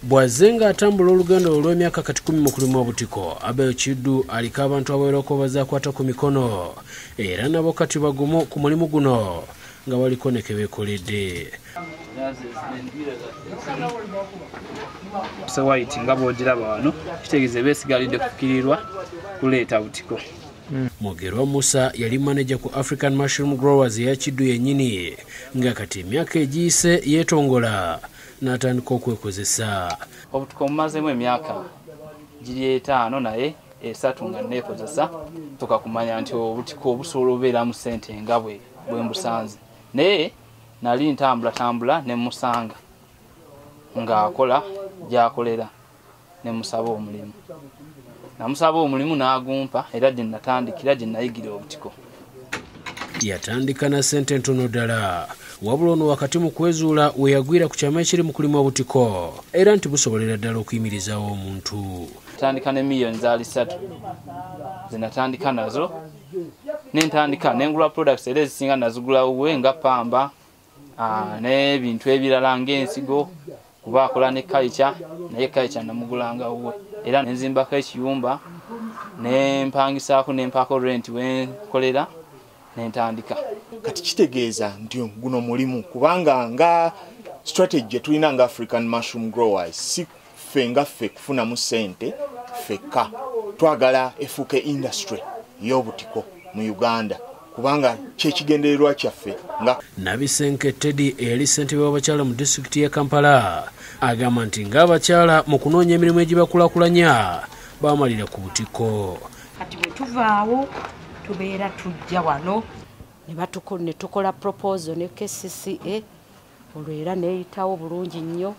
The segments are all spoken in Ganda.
Bwazenga atambula olugendo olw'emyaka kati 10 mu kulima obutiko, Abel Chiddu aliko abantu abawerako bazakwata ku mikono era nabo kati bagumu ku mulimu guno nga waliko ne kebekoledde. White nga bw'ogiraba wano kitegeeza beesigalidde kufikirirwa kuleeta butiko. Mugerwa Musa yali manager ku African Mushroom Growers ya Chiddu yennyini nga kati emyaka egiyise yeetongola n'atandika okwekozesa. Obutiko mumazemu emyaka giri 5 naye 3 nga neekozesa tukakumanya nti obutiko obusobola obeeramu ssente nga bwe mbusanze. Naye nali ntambula ne musanga ng'akola gy'akolera ne musaba omulimu. Namusaba omulimu n'agumpa era gye natandikira gye nayigira obutiko. Yatandika na ssente ntono ddala, wabula ono wakati mu kwezuula we yagwira ku kyama ekiri mu kulima obutiko era nti busobolera ddala okuyimirizaawo omuntu. Natandika ne miliyoni zaali 3 ze natandika nazo n'entandika n'engula products era ezisinga nazigulawo we nga pamba n'ebintu ebirala ng'ensigo kuba akola ne kaica naye kaica namugulangawo we era nenzimbako ekiyumba n'empangisaako n'empako rent wenkolera n'entandika. Kati kitegeeza nti guno mulimu kubanga nga strategy tulina nga African Mushroom Growers si ffe nga ffe kufunamu ssente ffekka, twagala efuuke industry y'obutiko mu Uganda kubanga kyekigendererwa kyaffe nga Nabisenke Teddy eyali ssentebe w'abakyala mu disitulikiti ya Kampala agamba nti ng'abakyala mu kunoonya emirimu egibakulaakulanya baamalira ku butiko. Kati bwe tuvaawo tubeera tujja wano ne tukola proposal ne KCCA olwo era neeyitawo bulungi nnyo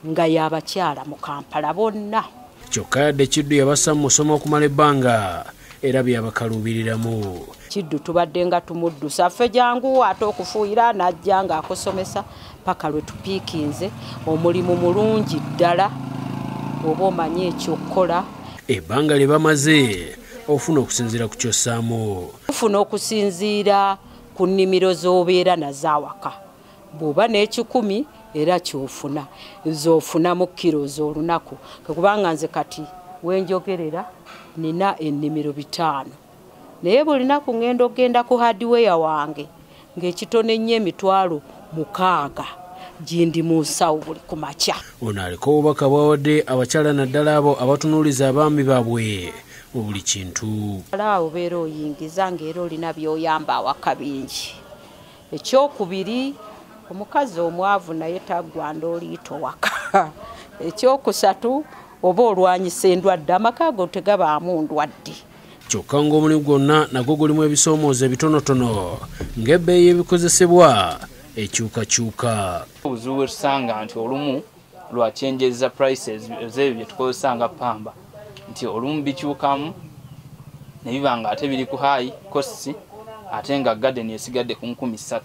nga y'abakyala mu Kampala bonna. Kyokka yadde Chiddu yabassa mu musomo okumala ebbanga era byabakaluubiriramu. Chiddu tubadde nga tumuddusa ffe jangu ate okufuuyira n'ajja ng'akusomesa paka lwe tupiikinze omulimu mulungi ddala oba omanyi ekyokukola. Ebbanga lye bamaze ofuna okusinziira ku kyossaamu. Ofuna okusinziira ku nnimiro z'obeera nazaawaka. Bw'oba n'ekikumi era kyofuna z'ofunamu kilo z'olunaku. Kubanga nze kati wenjogerera nina ennimiro 5. Naye buli lunaku ngenda okgenda ku hardware wange ng'ekitone nnyo emitwalo 6 gindi mu nsawo buli ku makya. Ono aliko obubaka bwawadde abakyala naddala abo abatunuuliza abaami baabwe mu buli kintu. Awo obeera oyingiza ng'era olina by'oyamba awaka bingi. Ekyokubiri omukazi omwavu naye taggwanda oliito waka. Ekyokusatu oba olwanyisa endwadde amaka go tegabaamu ndwadde. Kyokka ng'omulimu gwonna nagwo gulimu ebisoomoozo ebitonotono ng'ebbeeyi y'ebikozesebwa ekyukakyuka. Obuzibu bwe tusanga nti olumu lwacyenjeza prices ez'ebyo bye tukozesa nga pamba nti olumu bikyukamu ne biba nga ate biri ku high costs ate nga garden esigadde ku 3,000.